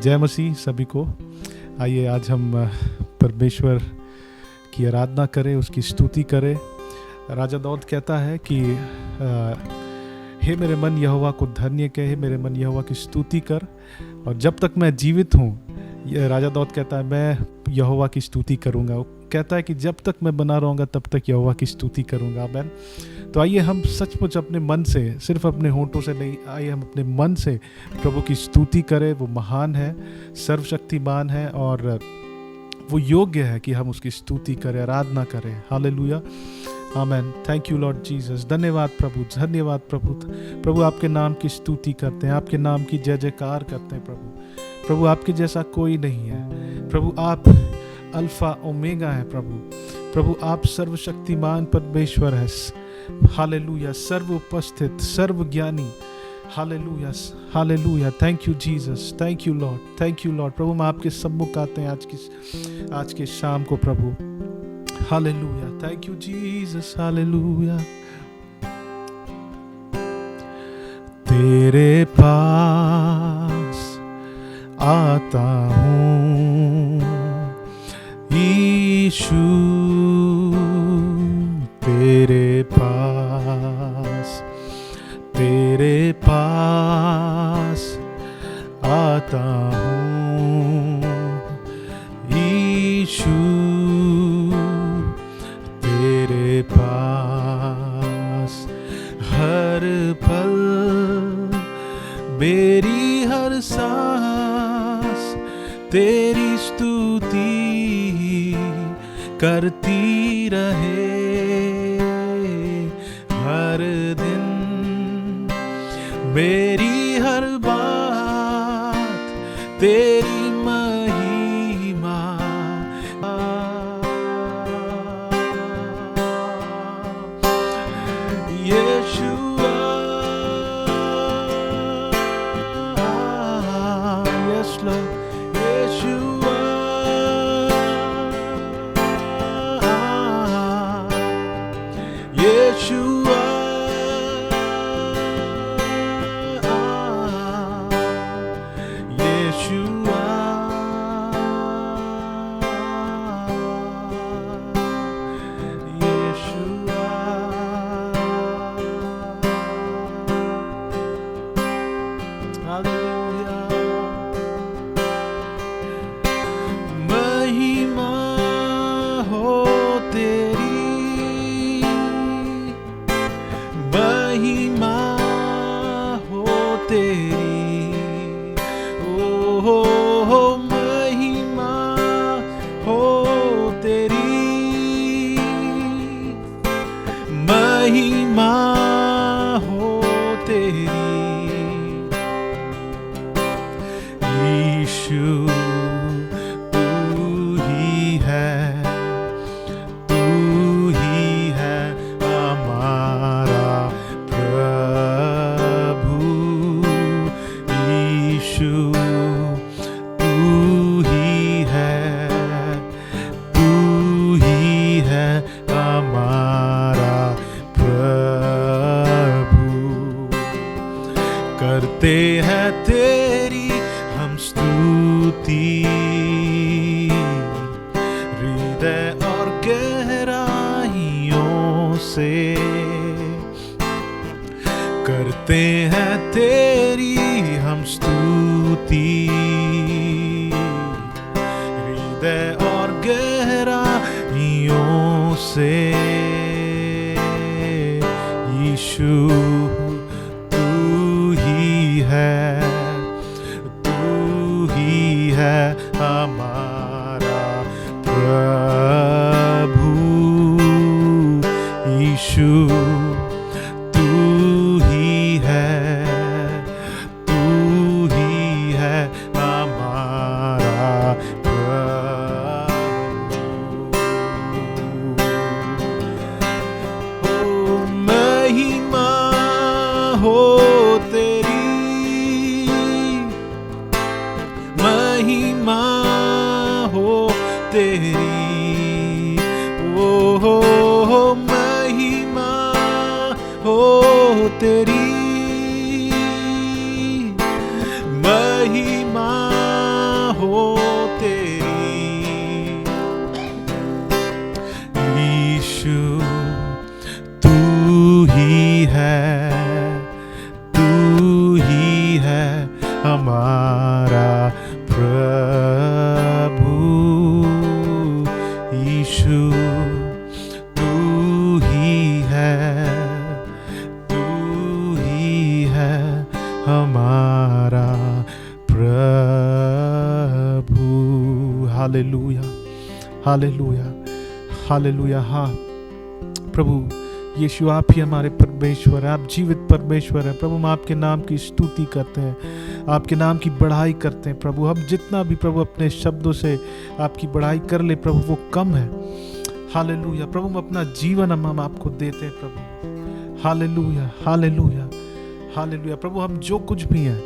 जय मसीह सभी को। आइए आज हम परमेश्वर की आराधना करें, उसकी स्तुति करें। राजा दाऊद कहता है कि हे मेरे मन यहोवा को धन्य कहे, हे मेरे मन यहोवा की स्तुति कर। और जब तक मैं जीवित हूँ, राजा दाऊद कहता है मैं यहोवा की स्तुति करूँगा। वो कहता है कि जब तक मैं बना रहूँगा तब तक यहोवा की स्तुति करूँगा। आमीन। तो आइए हम सचमुच अपने मन से, सिर्फ अपने होंठों से नहीं, आइए हम अपने मन से प्रभु की स्तुति करें। वो महान है, सर्वशक्तिमान है और वो योग्य है कि हम उसकी स्तुति करें, आराधना करें। Hallelujah, amen. Thank you Lord Jesus. धन्यवाद प्रभु, धन्यवाद प्रभु। प्रभु आपके नाम की स्तुति करते हैं, आपके नाम की जय जयकार करते हैं। प्रभु आपके जैसा कोई नहीं है। प्रभु आप अल्फा ओमेगा है। प्रभु आप सर्वशक्तिमान परमेश्वर है। हालेलुया, सर्व उपस्थित, सर्व ज्ञानी। Hallelujah, hallelujah. Thank you Jesus, thank you Lord, thank you Lord. प्रभु हम आपके सम्मुख आते हैं आज के शाम को प्रभु। Hallelujah, thank you Jesus, hallelujah. तेरे पास आता हूँ यीशु, तेरे पास आता हूँ यीशु, तेरे पास हर पल मेरी हर सांस तेरी स्तुति करती रहे। हर दिन मेरी हर बात तेरी महिमा। यीशुआ, यस लॉर्ड, यीशुआ, यीशुआ, यीशुआ, यीशुआ। हालेलुया। महिमा हो तेरी, महिमा हो तेरी, हो महिमा हो तेरी, महिमा हो तेरी। यीशु तू ही है हमारा प्रभु। यीशु तू ही है हमारा प्रभु। करते हैं तेरी हम स्तुति, हृदय और गहराइयों से। करते हैं तेरी हम स्तुति, हृदय और गहराइयों से। यीशु तू ही है हमारा प्रभु। यीशु तू ही है हमारा प्रभु। ओ महिमा हो तेरी, महिमा हो तेरी, हो महिमा हो तेरी, महिमा हालेलुया, हालेलुया, हालेलुया। हाँ प्रभु यीशु, आप ही हमारे परमेश्वर हैं, आप जीवित परमेश्वर हैं प्रभु। हम आपके नाम की स्तुति करते हैं, आपके नाम की बढ़ाई करते हैं प्रभु। हम जितना भी प्रभु अपने शब्दों से आपकी बढ़ाई कर ले प्रभु, वो कम है। हालेलुया प्रभु, हम अपना जीवन हम आपको देते हैं प्रभु। हालेलुया, हालेलुया, हालेलुया प्रभु। हम जो कुछ भी हैं,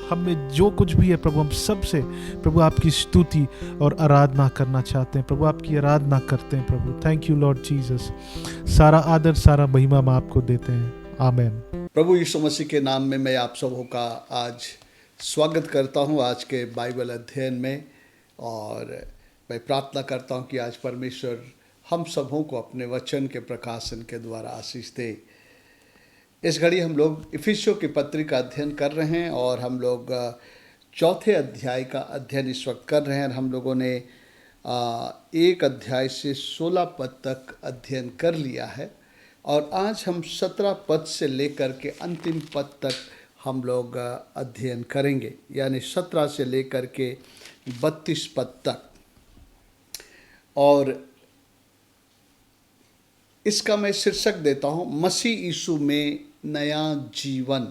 हमें जो कुछ भी है प्रभु, हम सबसे प्रभु आपकी स्तुति और आराधना करना चाहते हैं प्रभु, आपकी आराधना करते हैं प्रभु। Thank you Lord Jesus. सारा आदर, सारा महिमा हम आपको देते हैं। आमेन। प्रभु यीशु मसीह के नाम में मैं आप सबों का आज स्वागत करता हूं आज के बाइबल अध्ययन में, और मैं प्रार्थना करता हूं कि आज परमेश्वर हम सबों को अपने वचन के प्रकाशन के द्वारा आशीष दे। इस घड़ी हम लोग इफिसियों की पत्री का अध्ययन कर रहे हैं, और हम लोग चौथे अध्याय का अध्ययन इस वक्त कर रहे हैं। हम लोगों ने एक अध्याय से 16 पद तक अध्ययन कर लिया है, और आज हम 17 पद से लेकर के अंतिम पद तक हम लोग अध्ययन करेंगे, यानी 17 से लेकर के 32 पद तक। और इसका मैं शीर्षक देता हूं, मसीह यीशु में नया जीवन,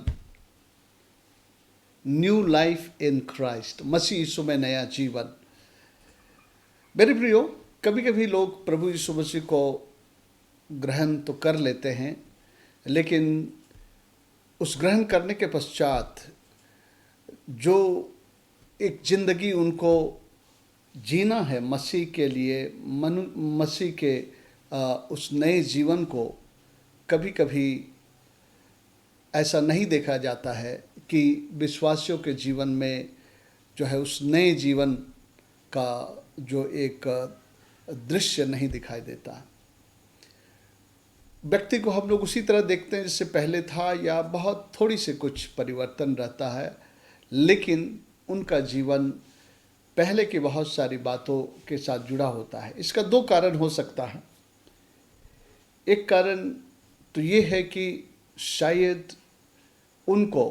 न्यू लाइफ इन क्राइस्ट। मसीह यीशु में नया जीवन। मेरे प्रियो, कभी कभी लोग प्रभु यीशु मसीह को ग्रहण तो कर लेते हैं, लेकिन उस ग्रहण करने के पश्चात जो एक ज़िंदगी उनको जीना है मसीह के लिए, मसीह के उस नए जीवन को कभी कभी ऐसा नहीं देखा जाता है कि विश्वासियों के जीवन में जो है उस नए जीवन का जो एक दृश्य नहीं दिखाई देता। व्यक्ति को हम लोग उसी तरह देखते हैं जैसे पहले था, या बहुत थोड़ी से कुछ परिवर्तन रहता है, लेकिन उनका जीवन पहले की बहुत सारी बातों के साथ जुड़ा होता है। इसका 2 कारण हो सकता है। एक कारण तो ये है कि शायद उनको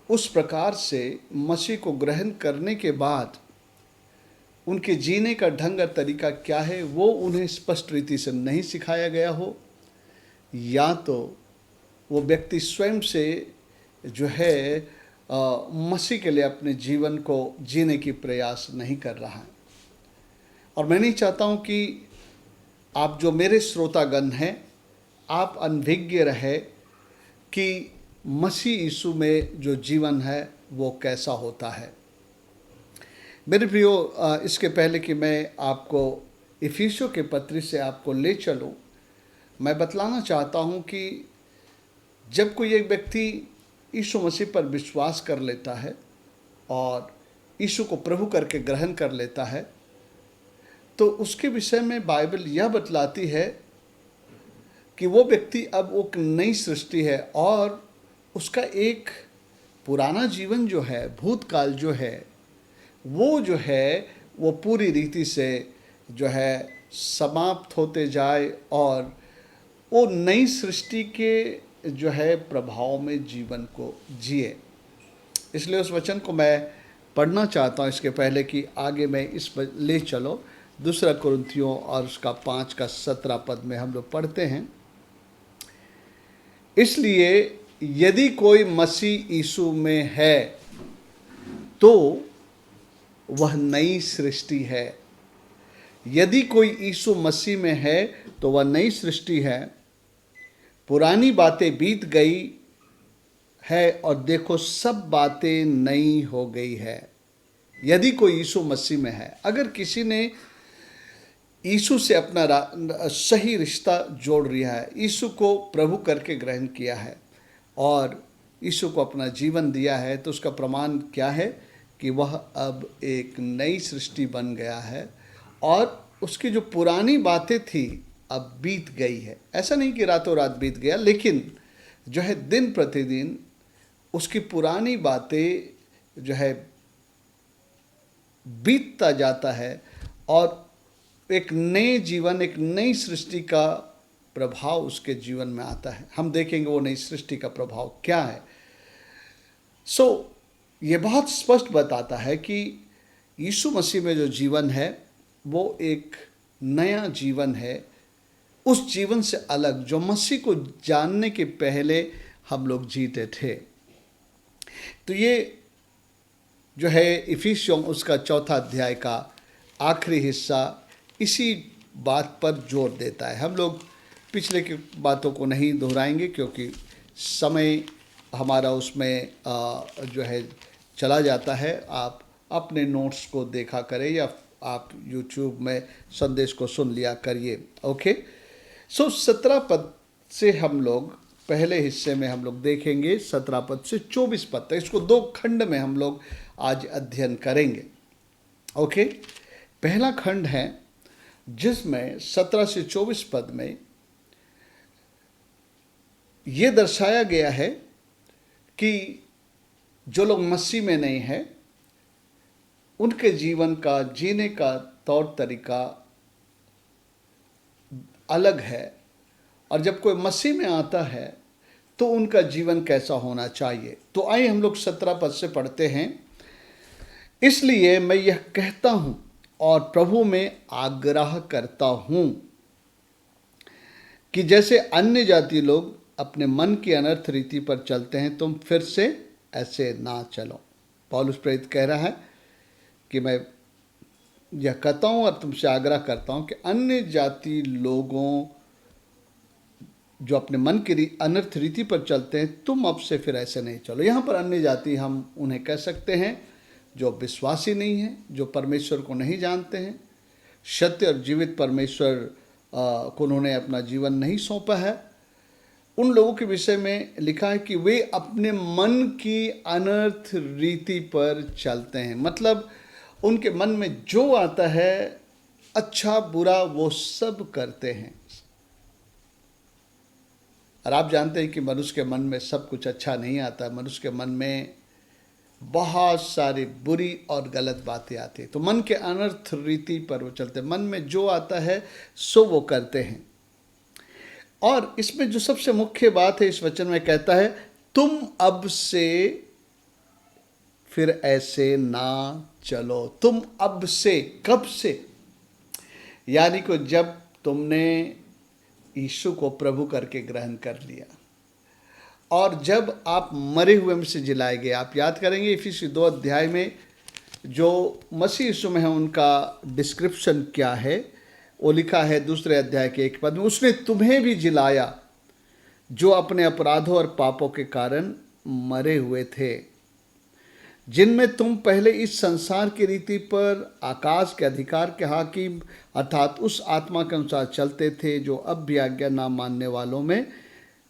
उस प्रकार से मसीह को ग्रहण करने के बाद उनके जीने का ढंग और तरीका क्या है वो उन्हें स्पष्ट रीति से नहीं सिखाया गया हो, या तो वो व्यक्ति स्वयं से जो है मसीह के लिए अपने जीवन को जीने की प्रयास नहीं कर रहा है। और मैं नहीं चाहता हूँ कि आप जो मेरे श्रोतागण हैं, आप अनभिज्ञ रहे कि मसीह यीशु में जो जीवन है वो कैसा होता है। मेरे प्रियो, इसके पहले कि मैं आपको इफिसियों के पत्री से आपको ले चलूं, मैं बतलाना चाहता हूं कि जब कोई एक व्यक्ति यीशु मसीह पर विश्वास कर लेता है और यीशु को प्रभु करके ग्रहण कर लेता है, तो उसके विषय में बाइबल यह बतलाती है कि वो व्यक्ति अब एक नई सृष्टि है, और उसका एक पुराना जीवन जो है, भूतकाल जो है, वो पूरी रीति से जो है समाप्त होते जाए, और वो नई सृष्टि के जो है प्रभाव में जीवन को जिए। इसलिए उस वचन को मैं पढ़ना चाहता हूँ इसके पहले कि आगे मैं इस पर ले चलो। 2 कुरिन्थियों और उसका 5 का 17 पद में हम लोग पढ़ते हैं, इसलिए यदि कोई मसीह यीशु में है तो वह नई सृष्टि है। यदि कोई यीशु मसीह में है तो वह नई सृष्टि है, पुरानी बातें बीत गई है और देखो सब बातें नई हो गई है। यदि कोई यीशु मसीह में है, अगर किसी ने यीशु से अपना सही रिश्ता जोड़ लिया है, यीशु को प्रभु करके ग्रहण किया है और यीशु को अपना जीवन दिया है, तो उसका प्रमाण क्या है कि वह अब एक नई सृष्टि बन गया है और उसकी जो पुरानी बातें थी अब बीत गई है। ऐसा नहीं कि रातों रात बीत गया, लेकिन जो है दिन प्रतिदिन उसकी पुरानी बातें जो है बीतता जाता है और एक नए जीवन, एक नई सृष्टि का प्रभाव उसके जीवन में आता है। हम देखेंगे वो नई सृष्टि का प्रभाव क्या है। ये बहुत स्पष्ट बताता है कि यीशु मसीह में जो जीवन है वो एक नया जीवन है, उस जीवन से अलग जो मसीह को जानने के पहले हम लोग जीते थे। तो ये जो है इफिसियों उसका 4 अध्याय का आखिरी हिस्सा इसी बात पर जोर देता है। हम लोग पिछले की बातों को नहीं दोहराएंगे क्योंकि समय हमारा उसमें जो है चला जाता है। आप अपने नोट्स को देखा करें या आप यूट्यूब में संदेश को सुन लिया करिए। ओके, सो 17 पद से हम लोग पहले हिस्से में हम लोग देखेंगे 17 पद से 24 पद तक। इसको 2 खंड में हम लोग आज अध्ययन करेंगे। ओके, पहला खंड है जिसमें 17 से 24 पद में ये दर्शाया गया है कि जो लोग मसीह में नहीं हैं उनके जीवन का जीने का तौर तरीका अलग है, और जब कोई मसीह में आता है तो उनका जीवन कैसा होना चाहिए। तो आइए हम लोग 17 पद से पढ़ते हैं। इसलिए मैं यह कहता हूं और प्रभु में आग्रह करता हूं कि जैसे अन्य जाति लोग अपने मन की अनर्थ रीति पर चलते हैं, तुम फिर से ऐसे ना चलो। पौलुस प्रेरित कह रहा है कि मैं यह कहता हूं और तुमसे आग्रह करता हूं कि अन्य जाति लोगों जो अपने मन की अनर्थ रीति पर चलते हैं, तुम अब से फिर ऐसे नहीं चलो। यहाँ पर अन्य जाति हम उन्हें कह सकते हैं जो विश्वासी नहीं हैं, जो परमेश्वर को नहीं जानते हैं, सत्य और जीवित परमेश्वर को उन्होंने अपना जीवन नहीं सौंपा है। उन लोगों के विषय में लिखा है कि वे अपने मन की अनर्थ रीति पर चलते हैं। मतलब उनके मन में जो आता है अच्छा बुरा वो सब करते हैं। और आप जानते हैं कि मनुष्य के मन में सब कुछ अच्छा नहीं आता। मनुष्य के मन में बहुत सारी बुरी और गलत बातें आती हैं। तो मन के अनर्थ रीति पर वो चलते हैं। मन में जो आता है सो वो करते हैं। और इसमें जो सबसे मुख्य बात है इस वचन में कहता है, तुम अब से फिर ऐसे ना चलो। तुम अब से, कब से? यानी कि जब तुमने यीशु को प्रभु करके ग्रहण कर लिया और जब आप मरे हुए में से जिलाए गए। आप याद करेंगे इफिसियों 2 अध्याय में जो मसीह यीशु में है उनका डिस्क्रिप्शन क्या है, वो लिखा है 2 अध्याय के 1 पद में, उसने तुम्हें भी जिलाया जो अपने अपराधों और पापों के कारण मरे हुए थे, जिनमें तुम पहले इस संसार की रीति पर आकाश के अधिकार के हाकिम अर्थात उस आत्मा के अनुसार चलते थे जो अब भी आज्ञा ना मानने वालों में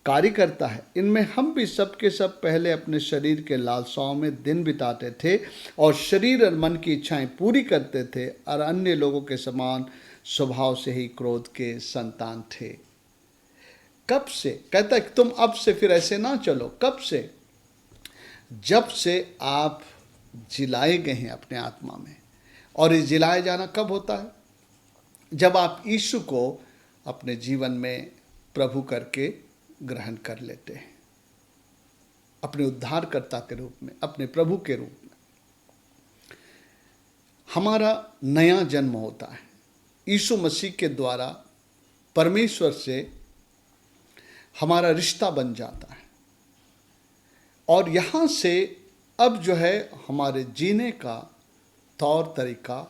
कार्य करता है। इनमें हम भी सब के सब पहले अपने शरीर के लालसाओं में दिन बिताते थे और शरीर और मन की इच्छाएं पूरी करते थे और अन्य लोगों के समान स्वभाव से ही क्रोध के संतान थे। कब से? कहता है कि तुम अब से फिर ऐसे ना चलो। कब से? जब से आप जिलाए गए हैं अपने आत्मा में। और ये जिलाए जाना कब होता है? जब आप यीशु को अपने जीवन में प्रभु करके ग्रहण कर लेते हैं, अपने उद्धारकर्ता के रूप में, अपने प्रभु के रूप में। हमारा नया जन्म होता है यीशु मसीह के द्वारा। परमेश्वर से हमारा रिश्ता बन जाता है और यहाँ से अब जो है हमारे जीने का तौर तरीका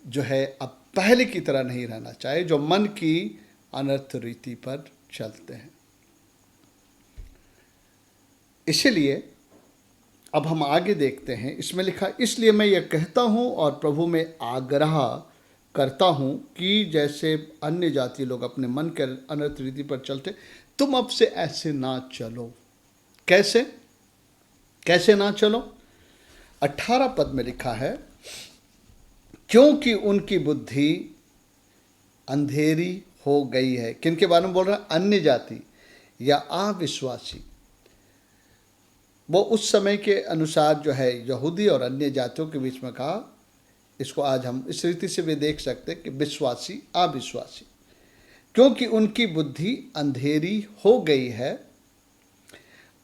जो है अब पहले की तरह नहीं रहना चाहिए, जो मन की अनर्थ रीति पर चलते हैं। इसीलिए अब हम आगे देखते हैं। इसमें लिखा, इसलिए मैं यह कहता हूँ और प्रभु में आग्रह करता हूँ कि जैसे अन्य जाति लोग अपने मन के अनर्थ रीति पर चलते, तुम अब से ऐसे ना चलो। कैसे? कैसे ना चलो? 18 पद में लिखा है, क्योंकि उनकी बुद्धि अंधेरी हो गई है। किनके बारे में बोल रहा है? अन्य जाति या अविश्वासी। वो उस समय के अनुसार जो है यहूदी और अन्य जातियों के बीच में कहा। इसको आज हम इस रीति से भी देख सकते हैं कि विश्वासी अविश्वासी। क्योंकि उनकी बुद्धि अंधेरी हो गई है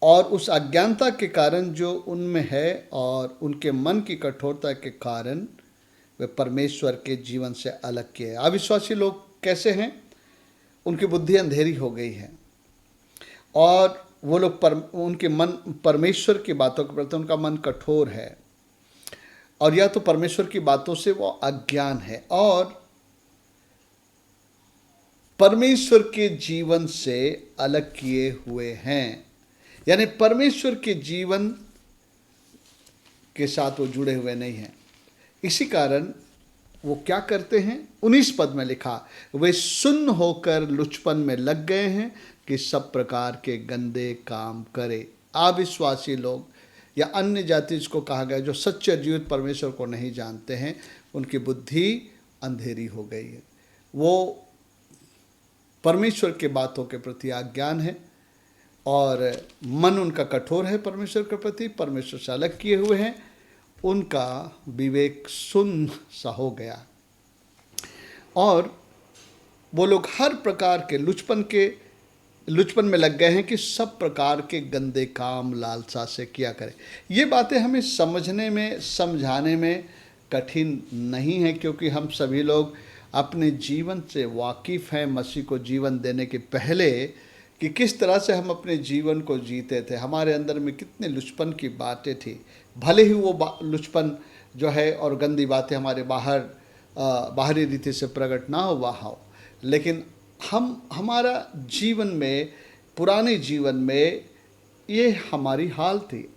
और उस अज्ञानता के कारण जो उनमें है और उनके मन की कठोरता के कारण वे परमेश्वर के जीवन से अलग किए। अविश्वासी लोग कैसे हैं? उनकी बुद्धि अंधेरी हो गई है और वो लोग उनके मन परमेश्वर की बातों के प्रति उनका मन कठोर है, और या तो परमेश्वर की बातों से वो अज्ञान है और परमेश्वर के जीवन से अलग किए हुए हैं, यानी परमेश्वर के जीवन के साथ वो जुड़े हुए नहीं हैं। इसी कारण वो क्या करते हैं? 19 पद में लिखा, वे सुन्न होकर लुचपन में लग गए हैं कि सब प्रकार के गंदे काम करे। अविश्वासी लोग या अन्य जाति जिसको कहा गया, जो सच्चे जीवित परमेश्वर को नहीं जानते हैं, उनकी बुद्धि अंधेरी हो गई है। वो परमेश्वर के बातों के प्रति अज्ञान है और मन उनका कठोर है परमेश्वर के प्रति, परमेश्वर से अलग किए हुए हैं, उनका विवेक शून्य सा हो गया और वो लोग हर प्रकार के लुचपन में लग गए हैं कि सब प्रकार के गंदे काम लालसा से किया करें। ये बातें हमें समझने में, समझाने में कठिन नहीं है, क्योंकि हम सभी लोग अपने जीवन से वाकिफ़ हैं मसीह को जीवन देने के पहले कि किस तरह से हम अपने जीवन को जीते थे, हमारे अंदर में कितने लुचपन की बातें थी। भले ही वो लुचपन जो है और गंदी बातें हमारे बाहरी रीति से प्रकट ना हुआ हो, लेकिन हमारा जीवन में, पुराने जीवन में ये हमारी हाल थी।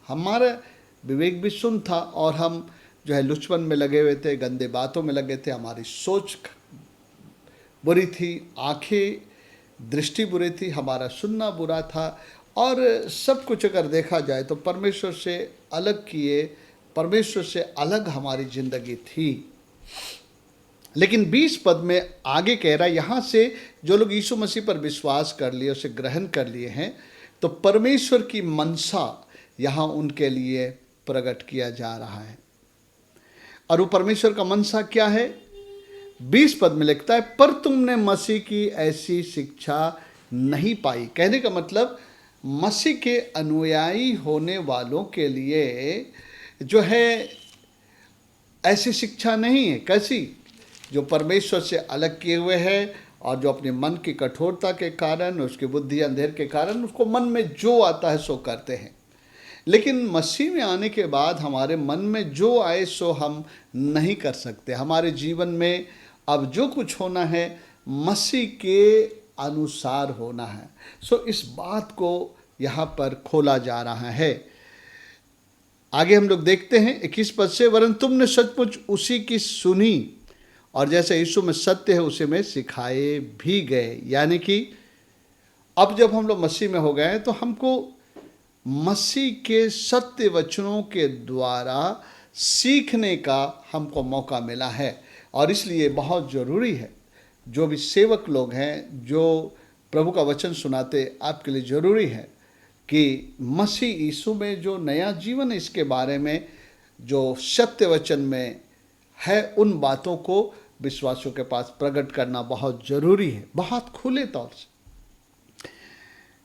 हमारा विवेक भी शून्य था और हम जो है लुचपन में लगे हुए थे, गंदे बातों में लगे थे, हमारी सोच बुरी थी, आंखें दृष्टि बुरी थी, हमारा सुनना बुरा था और सब कुछ अगर देखा जाए तो परमेश्वर से अलग किए, परमेश्वर से अलग हमारी ज़िंदगी थी। लेकिन 20 पद में आगे कह रहा है, यहाँ से जो लोग यीशु मसीह पर विश्वास कर लिए, उसे ग्रहण कर लिए हैं, तो परमेश्वर की मनसा यहाँ उनके लिए प्रकट किया जा रहा है। और वो परमेश्वर का मनसा क्या है? 20 पद में लिखता है, पर तुमने मसीह की ऐसी शिक्षा नहीं पाई। कहने का मतलब मसीह के अनुयायी होने वालों के लिए जो है ऐसी शिक्षा नहीं है। कैसी? जो परमेश्वर से अलग किए हुए हैं और जो अपने मन की कठोरता के कारण, उसकी बुद्धि अंधेर के कारण, उसको मन में जो आता है सो करते हैं। लेकिन मसीह में आने के बाद हमारे मन में जो आए सो हम नहीं कर सकते। हमारे जीवन में अब जो कुछ होना है मसीह के अनुसार होना है। सो इस बात को यहाँ पर खोला जा रहा है। आगे हम लोग देखते हैं 21 पद से, वरन तुमने सचमुच उसी की सुनी और जैसे यीशु में सत्य है उसी में सिखाए भी गए। यानी कि अब जब हम लोग मसीह में हो गए हैं तो हमको मसीह के सत्य वचनों के द्वारा सीखने का हमको मौका मिला है। और इसलिए बहुत ज़रूरी है, जो भी सेवक लोग हैं जो प्रभु का वचन सुनाते, आपके लिए ज़रूरी है कि मसीह यीशु में जो नया जीवन है, इसके बारे में जो सत्य वचन में है, उन बातों को विश्वासियों के पास प्रकट करना बहुत ज़रूरी है, बहुत खुले तौर से।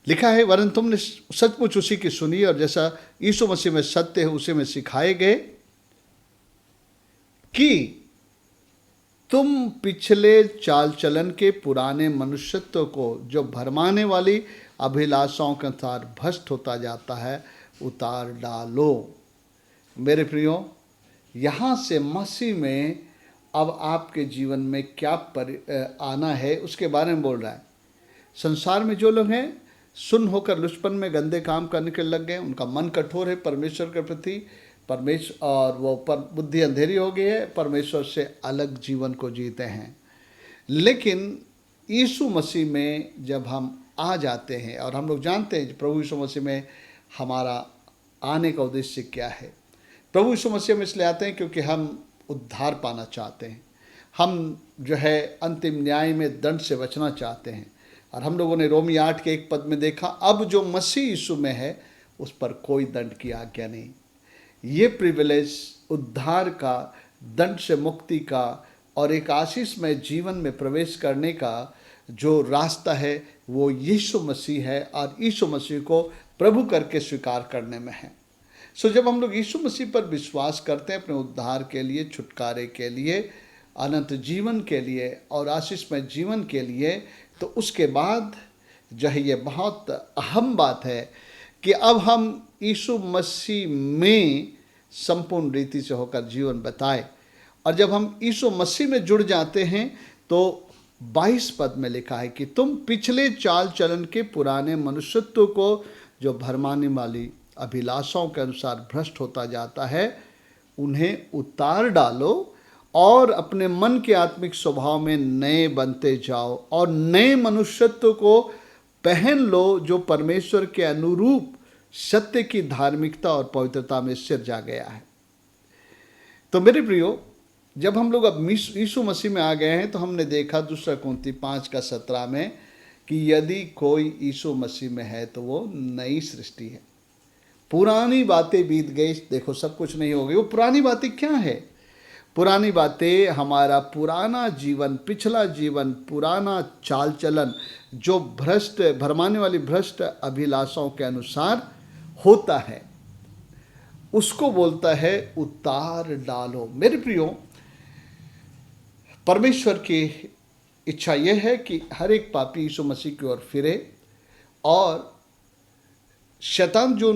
लिखा है, वरन तुमने सचमुच उसी की सुनी और जैसा यीशु मसीह में सत्य है उसी में सिखाए गए कि तुम पिछले चाल चलन के पुराने मनुष्यत्व को जो भरमाने वाली अभिलाषाओं के अनुसार भ्रष्ट होता जाता है उतार डालो। मेरे प्रियो, यहाँ से मसीह में अब आपके जीवन में क्या आना है उसके बारे में बोल रहा है। संसार में जो लोग हैं सुन्न होकर लुचपन में गंदे काम करने के लग गए, उनका मन कठोर है परमेश्वर के प्रति, परमेश्वर और वो पर बुद्धि अंधेरी हो गई है, परमेश्वर से अलग जीवन को जीते हैं। लेकिन यीशु मसीह में जब हम आ जाते हैं और हम लोग जानते हैं प्रभु यीशु मसीह में हमारा आने का उद्देश्य क्या है। प्रभु यीशु मसीह में इसलिए आते हैं क्योंकि हम उद्धार पाना चाहते हैं, हम जो है अंतिम न्याय में दंड से बचना चाहते हैं। और हम लोगों ने रोमी 8 के 1 पद में देखा, अब जो मसीह यीशु में है उस पर कोई दंड की आज्ञा नहीं। ये प्रिविलेज उद्धार का, दंड से मुक्ति का और एक आशीष में जीवन में प्रवेश करने का जो रास्ता है वो यीशु मसीह है और यीशु मसीह को प्रभु करके स्वीकार करने में है। सो जब हम लोग यीशु मसीह पर विश्वास करते हैं अपने उद्धार के लिए, छुटकारे के लिए, अनंत जीवन के लिए और आशीषमय जीवन के लिए, तो उसके बाद जो है ये बहुत अहम बात है कि अब हम यीशु मसीह में संपूर्ण रीति से होकर जीवन बताए। और जब हम यीशु मसीह में जुड़ जाते हैं तो 22 पद में लिखा है कि तुम पिछले चाल चलन के पुराने मनुष्यत्व को जो भरमाने वाली अभिलाषाओं के अनुसार भ्रष्ट होता जाता है उन्हें उतार डालो और अपने मन के आत्मिक स्वभाव में नए बनते जाओ और नए मनुष्यत्व को पहन लो जो परमेश्वर के अनुरूप सत्य की धार्मिकता और पवित्रता में सिरजा गया है। तो मेरे प्रियो, जब हम लोग अब यीशु मसीह में आ गए हैं तो हमने देखा 2 कुरिन्थी 5:17 में कि यदि कोई यीशु मसीह में है तो वो नई सृष्टि है, पुरानी बातें बीत गई, देखो सब कुछ नहीं हो गई। वो पुरानी बातें क्या है? पुरानी बातें हमारा पुराना जीवन, पिछला जीवन, पुराना चाल चलन जो भरमाने वाली भ्रष्ट अभिलाषाओं के अनुसार होता है, उसको बोलता है उतार डालो। मेरे प्रियो, परमेश्वर की इच्छा यह है कि हर एक पापी यीशु मसीह की ओर फिरे और शैतान जो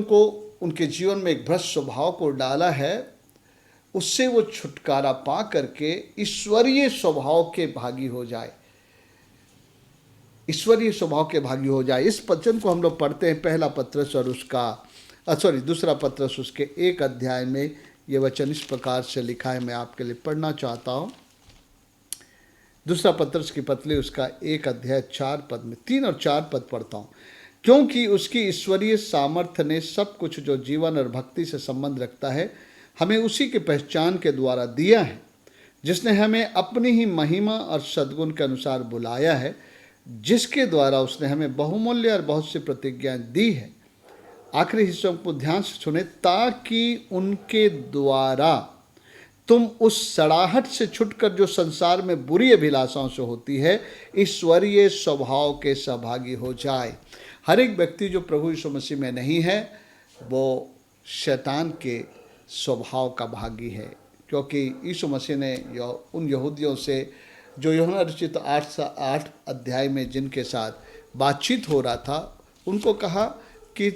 उनके जीवन में एक भ्रष्ट स्वभाव को डाला है उससे वो छुटकारा पा करके ईश्वरीय स्वभाव के भागी हो जाए, ईश्वरीय स्वभाव के भागी हो जाए। इस वचन को हम लोग पढ़ते हैं पहला पत्रस और दूसरा पत्रस उसके 1 अध्याय में। ये वचन इस प्रकार से लिखा है, मैं आपके लिए पढ़ना चाहता हूँ। दूसरा पत्रस की पत्री उसका 1 अध्याय 4 पद में 3 और 4 पद पढ़ता हूँ। क्योंकि उसकी ईश्वरीय सामर्थ्य ने सब कुछ जो जीवन और भक्ति से संबंध रखता है हमें उसी के पहचान के द्वारा दिया है, जिसने हमें अपनी ही महिमा और सद्गुण के अनुसार बुलाया है, जिसके द्वारा उसने हमें बहुमूल्य और बहुत सी प्रतिज्ञाएं दी है। आखिरी हिस्सों को ध्यान से सुने, ताकि उनके द्वारा तुम उस सड़ाहट से छुटकर जो संसार में बुरी अभिलाषाओं से होती है ईश्वरीय स्वभाव के सहभागी हो जाए। हर एक व्यक्ति जो प्रभु यीशु मसीह में नहीं है वो शैतान के स्वभाव का भागी है, क्योंकि यीशु मसीह ने उन यहूदियों से जो यूहन्ना रचित 8 अध्याय में जिनके साथ बातचीत हो रहा था उनको कहा कि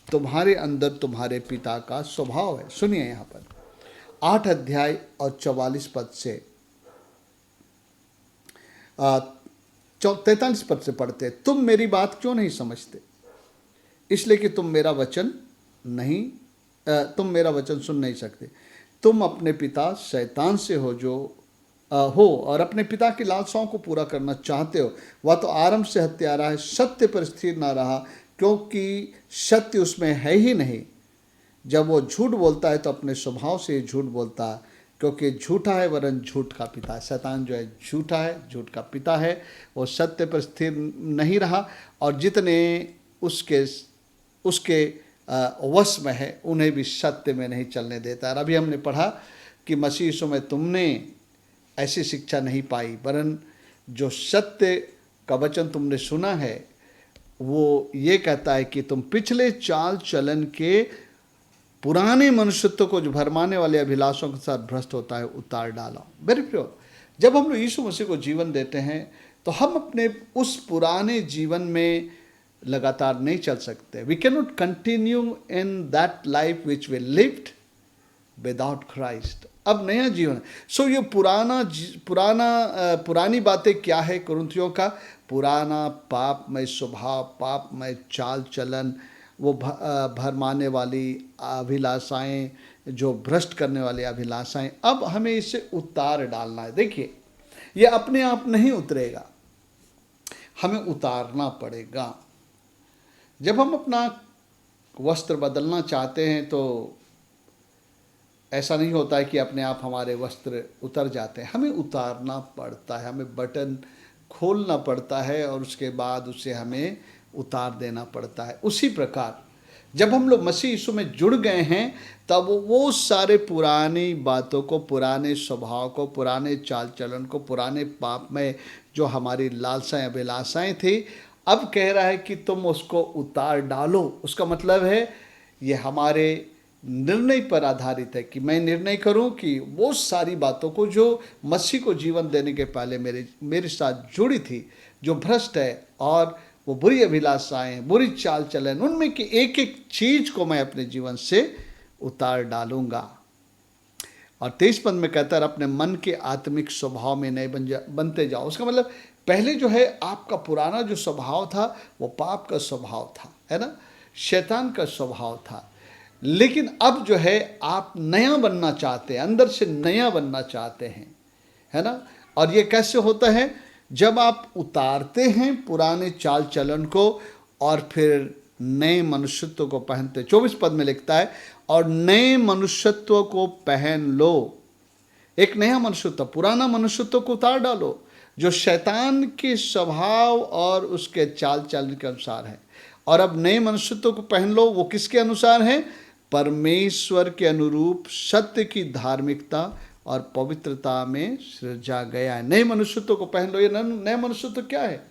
तुम्हारे अंदर तुम्हारे पिता का स्वभाव है। सुनिए यहाँ पर 8 अध्याय और 44 पद से 43 पद से पढ़ते, तुम मेरी बात क्यों नहीं समझते, इसलिए कि तुम मेरा वचन सुन नहीं सकते। तुम अपने पिता शैतान से हो और अपने पिता की लालसाओं को पूरा करना चाहते हो। वह तो आरंभ से हत्यारा है, सत्य पर स्थिर न रहा, क्योंकि सत्य उसमें है ही नहीं। जब वो झूठ बोलता है तो अपने स्वभाव से झूठ बोलता है, क्योंकि झूठा है वरन झूठ का पिता है। शैतान जो है झूठा है, झूठ का पिता है। वो सत्य पर स्थिर नहीं रहा और जितने उसके वश में है उन्हें भी सत्य में नहीं चलने देता। और अभी हमने पढ़ा कि मसीह यीशु में तुमने ऐसी शिक्षा नहीं पाई, वरन जो सत्य का वचन तुमने सुना है वो ये कहता है कि तुम पिछले चाल चलन के पुराने मनुष्यत्व को जो भरमाने वाले अभिलाषों के साथ भ्रष्ट होता है उतार डालो। Very pure. जब हम लोग यीशु मसीह को जीवन देते हैं तो हम अपने उस पुराने जीवन में लगातार नहीं चल सकते। We can not continue in that life which we lived without Christ. अब नया जीवन। सो ये पुरानी बातें क्या है? कुरिन्थियों का पुराना पापमय स्वभाव, पापमय चाल चलन, वो भरमाने वाली अभिलाषाएं, जो भ्रष्ट करने वाली अभिलाषाएं, अब हमें इसे उतार डालना है। देखिए, ये अपने आप नहीं उतरेगा, हमें उतारना पड़ेगा। जब हम अपना वस्त्र बदलना चाहते हैं तो ऐसा नहीं होता है कि अपने आप हमारे वस्त्र उतर जाते हैं, हमें उतारना पड़ता है, हमें बटन खोलना पड़ता है और उसके बाद उसे हमें उतार देना पड़ता है। उसी प्रकार जब हम लोग मसीह यीशु में जुड़ गए हैं, तब वो सारे पुरानी बातों को, पुराने स्वभाव को, पुराने चाल चलन को, पुराने पाप में जो हमारी लालसाएं अभिलाषाएं थी, अब कह रहा है कि तुम उसको उतार डालो। उसका मतलब है ये हमारे निर्णय पर आधारित है कि मैं निर्णय करूं कि वो सारी बातों को जो मसीह को जीवन देने के पहले मेरे साथ जुड़ी थी, जो भ्रष्ट है, और वो बुरी अभिलाषाएं, बुरी चाल चलन, उनमें की एक एक चीज को मैं अपने जीवन से उतार डालूंगा। और 23 पद में कहता है अपने मन के आत्मिक स्वभाव में नए बनते जाओ। उसका मतलब पहले जो है आपका पुराना जो स्वभाव था वो पाप का स्वभाव था, है ना, शैतान का स्वभाव था। लेकिन अब जो है आप नया बनना चाहते हैं, अंदर से नया बनना चाहते हैं, है ना। और ये कैसे होता है? जब आप उतारते हैं पुराने चाल चलन को और फिर नए मनुष्यत्व को पहनते। 24 पद में लिखता है और नए मनुष्यत्व को पहन लो। एक नया मनुष्यत्व, पुराना मनुष्यत्व को उतार डालो जो शैतान के स्वभाव और उसके चाल चलन के अनुसार है, और अब नए मनुष्यत्व को पहन लो। वो किसके अनुसार है? परमेश्वर के अनुरूप सत्य की धार्मिकता और पवित्रता में सृजा गया है। नए मनुष्यत्व को पहन लो। ये नए मनुष्यत्व क्या है?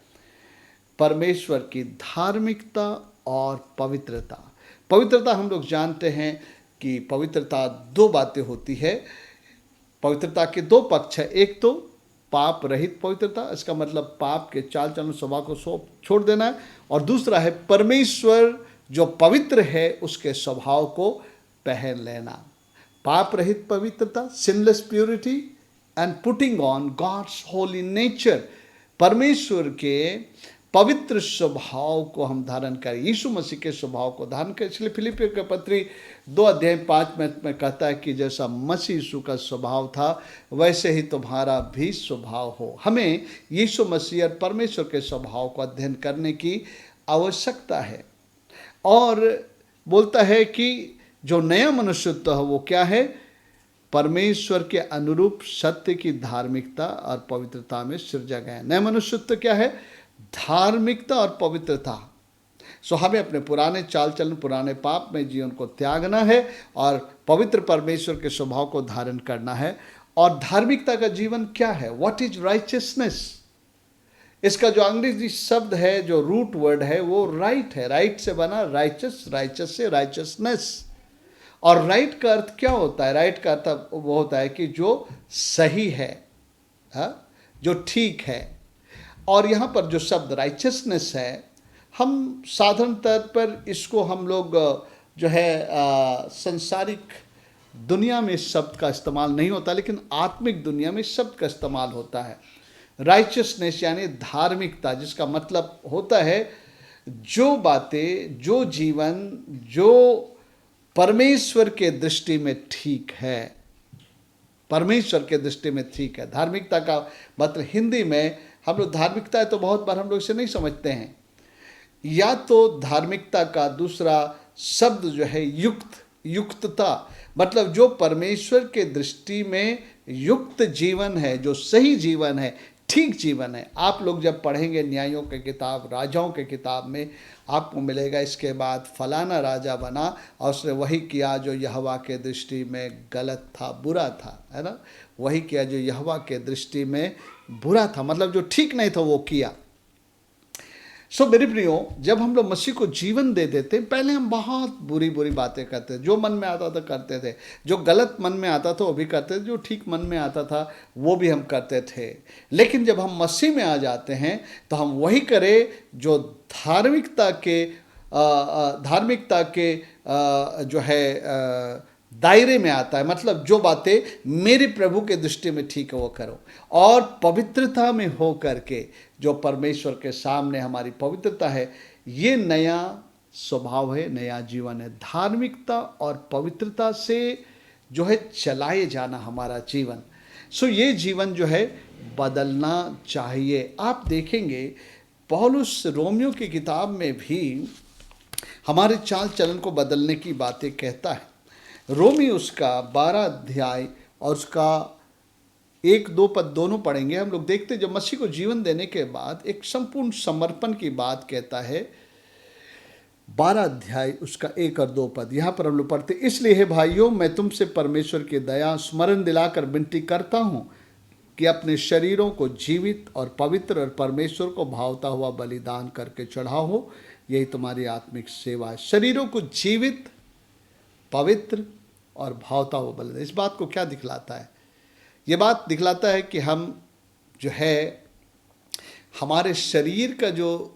परमेश्वर की धार्मिकता और पवित्रता। पवित्रता हम लोग जानते हैं कि पवित्रता दो बातें होती है। पवित्रता के दो पक्ष है। एक तो पाप रहित पवित्रता, इसका मतलब पाप के चाल चलन स्वभाव को छोड़ देना है, और दूसरा है परमेश्वर जो पवित्र है उसके स्वभाव को पहन लेना। पाप रहित पवित्रता, sinless purity, and putting on God's holy nature. परमेश्वर के पवित्र स्वभाव को हम धारण करें, यीशु मसीह के स्वभाव को धारण करें। इसलिए फिलिपियों के पत्री 2:5 में कहता है कि जैसा मसीह यीशु का स्वभाव था वैसे ही तुम्हारा भी स्वभाव हो। हमें यीशु मसीह और परमेश्वर के स्वभाव को अध्ययन करने की आवश्यकता है। और बोलता है कि जो नया मनुष्यत्व है वो क्या है? परमेश्वर के अनुरूप सत्य की धार्मिकता और पवित्रता में सृजा गया। नया मनुष्यत्व क्या है? धार्मिकता और पवित्रता। सो हमें अपने पुराने चाल चलन, पुराने पाप में जीवन को त्यागना है और पवित्र परमेश्वर के स्वभाव को धारण करना है। और धार्मिकता का जीवन क्या है? What is righteousness? इसका जो अंग्रेजी शब्द है, जो रूट वर्ड है, वो राइट है। राइट से बना राइचस, राइचस से राइचियसनेस। और राइट का अर्थ क्या होता है? राइट का अर्थ वो होता है कि जो सही है, जो ठीक है। और यहाँ पर जो शब्द राइचियसनेस है, हम साधारण तौर पर इसको हम लोग जो है संसारिक दुनिया में इस शब्द का इस्तेमाल नहीं होता, लेकिन आत्मिक दुनिया में इस शब्द का इस्तेमाल होता है। राइचियसनेस यानी धार्मिकता, जिसका मतलब होता है जो बातें, जो जीवन, जो परमेश्वर के दृष्टि में ठीक है, परमेश्वर के दृष्टि में ठीक है। धार्मिकता का मतलब हिंदी में हम लोग धार्मिकता है तो बहुत बार हम लोग इसे नहीं समझते हैं। या तो धार्मिकता का दूसरा शब्द जो है युक्त, युक्तता, मतलब जो परमेश्वर के दृष्टि में युक्त जीवन है, जो सही जीवन है, ठीक जीवन है। आप लोग जब पढ़ेंगे न्यायों के किताब, राजाओं के किताब में आपको मिलेगा इसके बाद फलाना राजा बना और उसने वही किया जो यहोवा के दृष्टि में गलत था, बुरा था, है ना। वही किया जो यहोवा के दृष्टि में बुरा था, मतलब जो ठीक नहीं था वो किया। सो मेरे प्रियो, जब हम लोग मसीह को जीवन दे देते, पहले हम बहुत बुरी बुरी बातें करते थे। जो मन में आता था करते थे, जो गलत मन में आता था वो भी करते थे, जो ठीक मन में आता था वो भी हम करते थे। लेकिन जब हम मसीह में आ जाते हैं तो हम वही करें जो धार्मिकता के जो है दायरे में आता है। मतलब जो बातें मेरे प्रभु के दृष्टि में ठीक है वो करो, और पवित्रता में हो करके जो परमेश्वर के सामने हमारी पवित्रता है, ये नया स्वभाव है, नया जीवन है। धार्मिकता और पवित्रता से जो है चलाए जाना हमारा जीवन। सो ये जीवन जो है बदलना चाहिए। आप देखेंगे पौलुस रोमियो की किताब में भी हमारे चाल चलन को बदलने की बातें कहता है। रोमी उसका 12 अध्याय और उसका 1-2 पद दोनों पढ़ेंगे हम लोग। देखते जब मसीह को जीवन देने के बाद एक संपूर्ण समर्पण की बात कहता है। 12 अध्याय उसका 1 और 2 पद, यहाँ पर हम लोग पढ़ते, इसलिए हे भाइयों मैं तुमसे परमेश्वर की दया स्मरण दिलाकर विनती करता हूँ कि अपने शरीरों को जीवित और पवित्र और परमेश्वर को भावता हुआ बलिदान करके चढ़ाओ, यही तुम्हारी आत्मिक सेवा है। शरीरों को जीवित, पवित्र और भावता हुआ बलिदान, इस बात को क्या दिखलाता है? ये बात दिखलाता है कि हम जो है हमारे शरीर का जो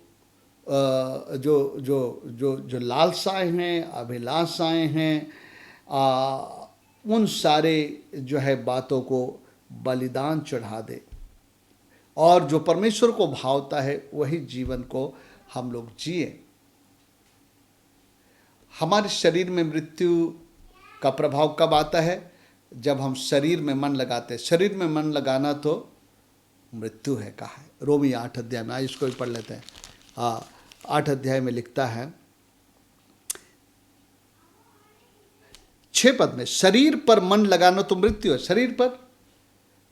लालसाएं हैं, अभिलाषाएं हैं, उन सारे जो है बातों को बलिदान चढ़ा दे, और जो परमेश्वर को भावता है वही जीवन को हम लोग जिए। हमारे शरीर में मृत्यु का प्रभाव कब आता है? जब हम शरीर में मन लगाते हैं। शरीर में मन लगाना तो मृत्यु है, कहा है रोमी 8 अध्याय में। इसको भी पढ़ लेते हैं। 8 अध्याय में लिखता है 6 पद में, शरीर पर मन लगाना तो मृत्यु है। शरीर पर,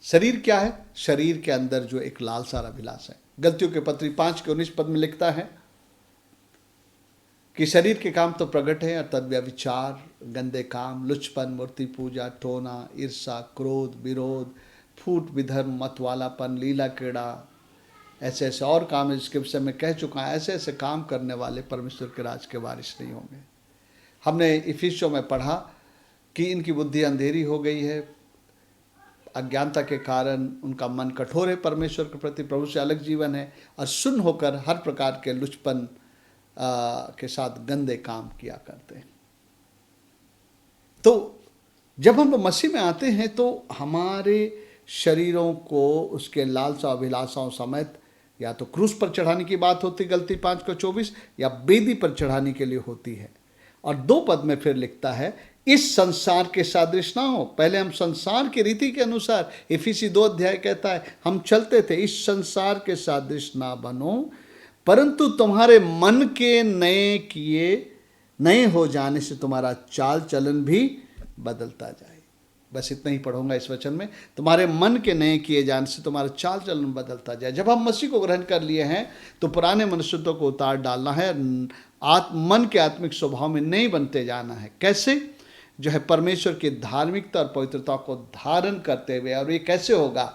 शरीर क्या है? शरीर के अंदर जो एक लालसा अभिलाष है। गलतियों के पत्री 5 के 19 पद में लिखता है कि शरीर के काम तो प्रकट है, अर्थात व्यभिचार, गंदे काम, लुचपन, मूर्ति पूजा, टोना, ईर्षा, क्रोध, विरोध, फूट, विधर्म, मतवालापन, लीला क्रीड़ा, ऐसे ऐसे और काम है जिसके विषय में कह चुका है। ऐसे ऐसे काम करने वाले परमेश्वर के राज के वारिस नहीं होंगे। हमने इफिसियों में पढ़ा कि इनकी बुद्धि अंधेरी हो गई है, अज्ञानता के कारण उनका मन कठोर है, परमेश्वर के प्रति प्रभु से अलग जीवन है, और सुन्न होकर हर प्रकार के लुचपन के साथ गंदे काम किया करते हैं। तो जब हम लोग मसीह में आते हैं तो हमारे शरीरों को उसके लालसा अभिलाषाओं समेत या तो क्रूस पर चढ़ाने की बात होती, गलती 5 का 24, या बेदी पर चढ़ाने के लिए होती है। और 2 पद में फिर लिखता है, इस संसार के सादृश ना हो। पहले हम संसार की रीति के अनुसार, इफिसी 2 अध्याय कहता है, हम चलते थे। इस संसार के सादृश ना बनो, परंतु तुम्हारे मन के नए हो जाने से तुम्हारा चाल चलन भी बदलता जाए। बस इतना ही पढ़ूंगा इस वचन में, तुम्हारे मन के नए किए जाने से तुम्हारा चाल चलन बदलता जाए। जब हम मसीह को ग्रहण कर लिए हैं तो पुराने मनुष्यत्व को उतार डालना है, मन के आत्मिक स्वभाव में नहीं बनते जाना है। कैसे? जो है परमेश्वर की धार्मिकता और पवित्रता को धारण करते हुए। और ये कैसे होगा?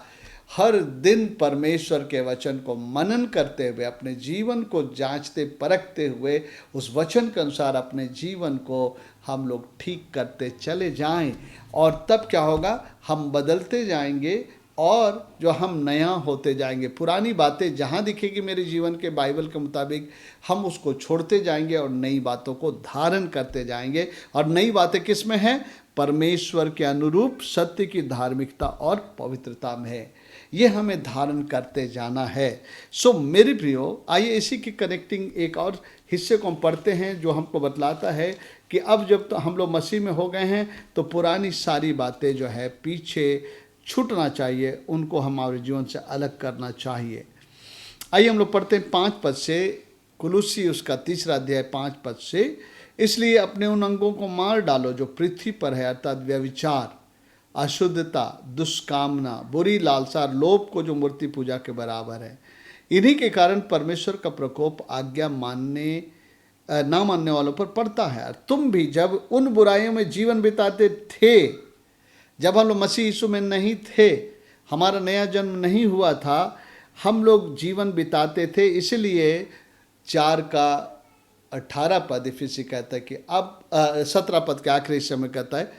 हर दिन परमेश्वर के वचन को मनन करते हुए, अपने जीवन को जांचते परखते हुए, उस वचन के अनुसार अपने जीवन को हम लोग ठीक करते चले जाएं। और तब क्या होगा? हम बदलते जाएंगे और जो हम नया होते जाएंगे। पुरानी बातें जहाँ दिखेगी मेरे जीवन के बाइबल के मुताबिक, हम उसको छोड़ते जाएंगे और नई बातों को धारण करते जाएंगे। और नई बातें किस में हैं? परमेश्वर के अनुरूप सत्य की धार्मिकता और पवित्रता में है। ये हमें धारण करते जाना है। सो मेरे प्रियो, आइए इसी की कनेक्टिंग एक और हिस्से को हम पढ़ते हैं जो हमको बतलाता है कि अब जब तो हम लोग मसीह में हो गए हैं तो पुरानी सारी बातें जो है पीछे छूटना चाहिए, उनको हमारे जीवन से अलग करना चाहिए। आइए हम लोग पढ़ते हैं 5 पद से, कुलुसी उसका 3 अध्याय 5 पद से, इसलिए अपने उन अंगों को मार डालो जो पृथ्वी पर है, अर्थात व्यभिचार, अशुद्धता, दुष्कामना, बुरी लालसा, लोभ को जो मूर्ति पूजा के बराबर है। इन्हीं के कारण परमेश्वर का प्रकोप आज्ञा ना मानने वालों पर पड़ता है। तुम भी जब उन बुराइयों में जीवन बिताते थे, जब हम लोग मसीह यीशु में नहीं थे, हमारा नया जन्म नहीं हुआ था, हम लोग जीवन बिताते थे। इसलिए 4 का 18 पद इफिसी कहता है कि अब 17 पद के आखिरी हिस्से में कहता है,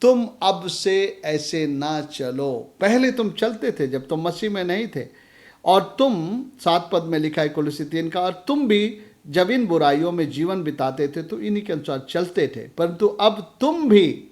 तुम अब से ऐसे ना चलो। पहले तुम चलते थे जब तुम मसीह में नहीं थे। और तुम 7 पद में लिखा है कुलुसी 3 का, और तुम भी जब इन बुराइयों में जीवन बिताते थे तो इन्हीं के अनुसार चलते थे, परंतु अब तुम भी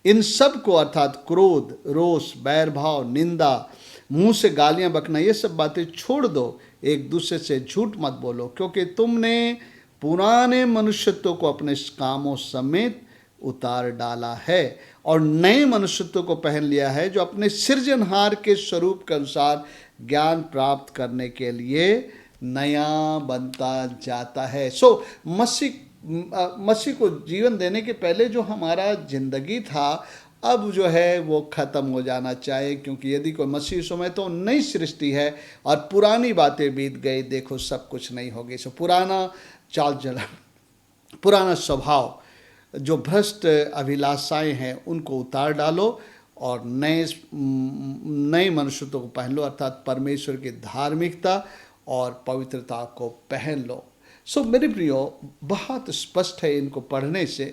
इन सब को, अर्थात क्रोध, रोष, बैर भाव, निंदा, मुंह से गालियां बकना, ये सब बातें छोड़ दो। एक दूसरे से झूठ मत बोलो, क्योंकि तुमने पुराने मनुष्यत्व को अपने कामों समेत उतार डाला है और नए मनुष्यत्व को पहन लिया है, जो अपने सृजनहार के स्वरूप के अनुसार ज्ञान प्राप्त करने के लिए नया बनता जाता है। सो मसीह को जीवन देने के पहले जो हमारा जिंदगी था, अब जो है वो ख़त्म हो जाना चाहिए, क्योंकि यदि कोई मसीह समय तो नई सृष्टि है और पुरानी बातें बीत गई, देखो सब कुछ नहीं होगी। सो पुराना चाल चलन पुराना स्वभाव, जो भ्रष्ट अभिलाषाएं हैं उनको उतार डालो और नए मनुष्यत्व को पहन लो, अर्थात परमेश्वर की धार्मिकता और पवित्रता को पहन लो। सो मेरे प्रियो, बहुत स्पष्ट है इनको पढ़ने से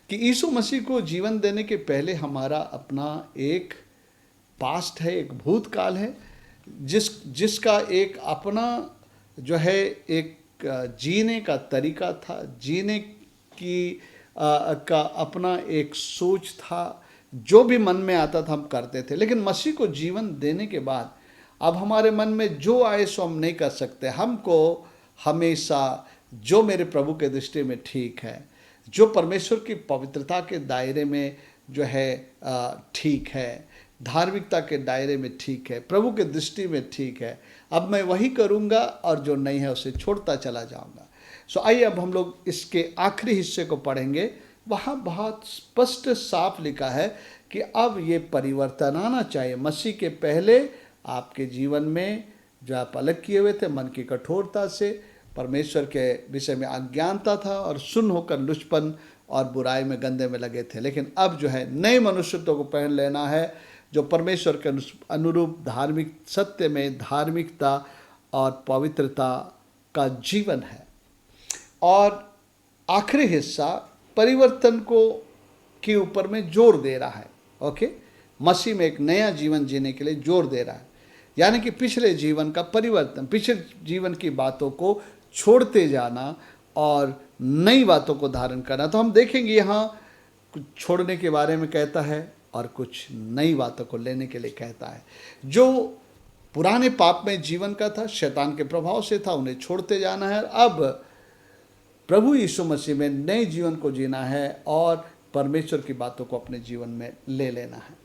कि यीशु मसीह को जीवन देने के पहले हमारा अपना एक पास्ट है, एक भूतकाल है, जिसका एक अपना जो है एक जीने का तरीका था, जीने की का अपना एक सोच था, जो भी मन में आता था हम करते थे। लेकिन मसीह को जीवन देने के बाद अब हमारे मन में जो आए सो हम नहीं कर सकते। हमको हमेशा जो मेरे प्रभु के दृष्टि में ठीक है, जो परमेश्वर की पवित्रता के दायरे में जो है ठीक है, धार्मिकता के दायरे में ठीक है, प्रभु के दृष्टि में ठीक है, अब मैं वही करूँगा और जो नहीं है उसे छोड़ता चला जाऊँगा। सो आइए अब हम लोग इसके आखिरी हिस्से को पढ़ेंगे। वहाँ बहुत स्पष्ट साफ लिखा है कि अब ये परिवर्तन आना चाहिए। मसीह के पहले आपके जीवन में जो आप अलग किए हुए थे, मन की कठोरता से, परमेश्वर के विषय में अज्ञानता था और सुन्न होकर लुचपन और बुराई में गंदे में लगे थे। लेकिन अब जो है नए मनुष्यत्व को पहन लेना है, जो परमेश्वर के अनुरूप धार्मिक सत्य में धार्मिकता और पवित्रता का जीवन है। और आखिरी हिस्सा परिवर्तन को के ऊपर में जोर दे रहा है। ओके, मसीह में एक नया जीवन जीने के लिए जोर दे रहा है, यानी कि पिछले जीवन का परिवर्तन, पिछले जीवन की बातों को छोड़ते जाना और नई बातों को धारण करना। तो हम देखेंगे यहाँ कुछ छोड़ने के बारे में कहता है और कुछ नई बातों को लेने के लिए कहता है। जो पुराने पाप में जीवन का था, शैतान के प्रभाव से था, उन्हें छोड़ते जाना है। अब प्रभु यीशु मसीह में नए जीवन को जीना है और परमेश्वर की बातों को अपने जीवन में ले लेना है।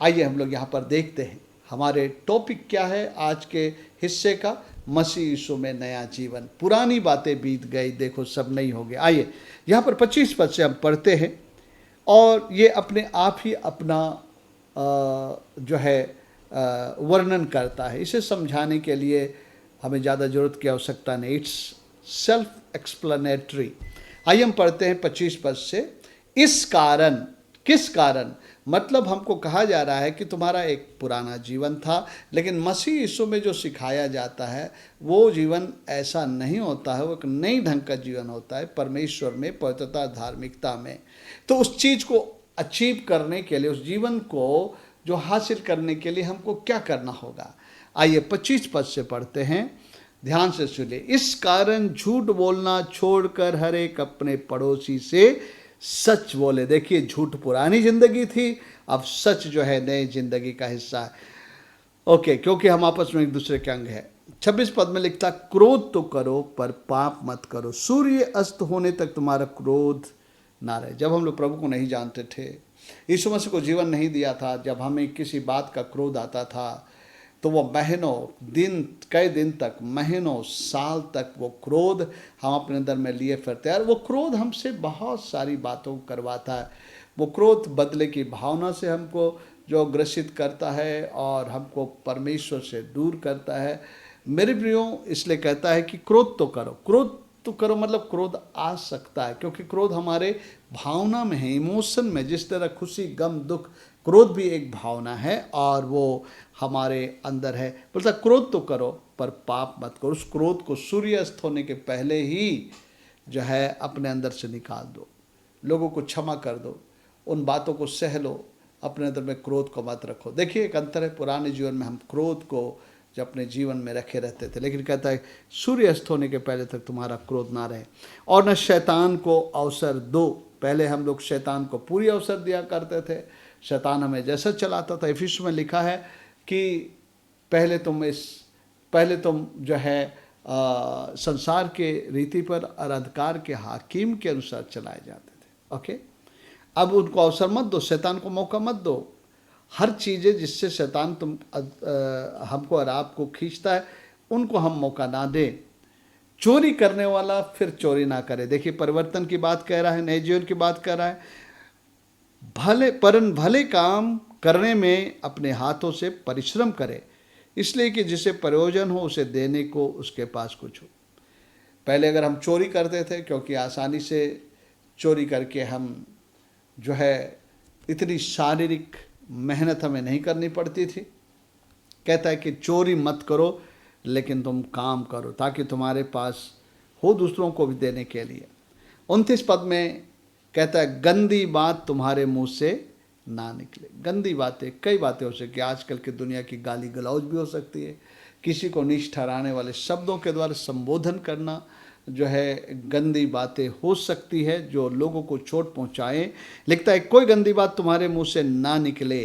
आइए हम लोग यहाँ पर देखते हैं हमारे टॉपिक क्या है आज के हिस्से का। मसीह यीशु में नया जीवन, पुरानी बातें बीत गई, देखो सब नहीं हो गया। आइए यहाँ पर 25 पद से हम पढ़ते हैं और ये अपने आप ही अपना जो है वर्णन करता है। इसे समझाने के लिए हमें ज़्यादा ज़रूरत की आवश्यकता नहीं, इट्स सेल्फ एक्सप्लेनेटरी। आइए हम पढ़ते हैं 25 पद से। इस कारण, किस कारण, मतलब हमको कहा जा रहा है कि तुम्हारा एक पुराना जीवन था, लेकिन मसीह यीशु में जो सिखाया जाता है वो जीवन ऐसा नहीं होता है, वो एक नई ढंग का जीवन होता है परमेश्वर में, पवित्रता, धार्मिकता में। तो उस चीज़ को अचीव करने के लिए, उस जीवन को जो हासिल करने के लिए हमको क्या करना होगा। आइए 25 पद से पढ़ते हैं, ध्यान से सुनिए। इस कारण झूठ बोलना छोड़कर हर एक अपने पड़ोसी से सच बोले। देखिए, झूठ पुरानी जिंदगी थी, अब सच जो है नई जिंदगी का हिस्सा है। ओके, क्योंकि हम आपस में एक दूसरे के अंग है। 26 पद में लिखता, क्रोध तो करो पर पाप मत करो, सूर्य अस्त होने तक तुम्हारा क्रोध ना रहे। जब हम लोग प्रभु को नहीं जानते थे, यीशु मसीह को जीवन नहीं दिया था, जब हमें किसी बात का क्रोध आता था तो वो महीनों, दिन, कई दिन तक, महीनों, साल तक वो क्रोध हम अपने अंदर में लिए फिरते हैं। और वो क्रोध हमसे बहुत सारी बातों को करवाता है। वो क्रोध बदले की भावना से हमको जो ग्रसित करता है और हमको परमेश्वर से दूर करता है। मेरे प्रियो, इसलिए कहता है कि क्रोध तो करो। क्रोध तो करो मतलब क्रोध आ सकता है, क्योंकि क्रोध हमारे भावना में है, इमोशन में। जिस तरह खुशी, गम, दुख, क्रोध भी एक भावना है और वो हमारे अंदर है। बोलता क्रोध तो करो पर पाप मत करो। उस क्रोध को सूर्यास्त होने के पहले ही जो है अपने अंदर से निकाल दो, लोगों को क्षमा कर दो, उन बातों को सह लो, अपने अंदर में क्रोध को मत रखो। देखिए, एक अंतर है, पुराने जीवन में हम क्रोध को जो अपने जीवन में रखे रहते थे, लेकिन कहता है सूर्यास्त होने के पहले तक तुम्हारा क्रोध ना रहे और न शैतान को अवसर दो। पहले हम लोग शैतान को पूरी अवसर दिया करते थे, शैतान हमें जैसा चलाता था। इफिसियों में लिखा है कि पहले तुम जो है संसार के रीति पर और अंधकार के हाकिम के अनुसार चलाए जाते थे। ओके, अब उनको अवसर मत दो, शैतान को मौका मत दो। हर चीज़ें जिससे शैतान हमको और आपको खींचता है, उनको हम मौका ना दें। चोरी करने वाला फिर चोरी ना करे। देखिए, परिवर्तन की बात कह रहा है, नए जीवन की बात कर रहा है। भले काम करने में अपने हाथों से परिश्रम करे, इसलिए कि जिसे प्रयोजन हो उसे देने को उसके पास कुछ हो। पहले अगर हम चोरी करते थे, क्योंकि आसानी से चोरी करके हम जो है इतनी शारीरिक मेहनत हमें नहीं करनी पड़ती थी। कहता है कि चोरी मत करो, लेकिन तुम काम करो ताकि तुम्हारे पास हो दूसरों को भी देने के लिए। 29 पद में कहता है गंदी बात तुम्हारे मुंह से ना निकले। गंदी बातें, कई बातें हो सकती है। आजकल की दुनिया की गाली गलौज भी हो सकती है, किसी को नीच ठहराने वाले शब्दों के द्वारा संबोधन करना जो है गंदी बातें हो सकती है, जो लोगों को चोट पहुंचाए। लिखता है कोई गंदी बात तुम्हारे मुंह से ना निकले,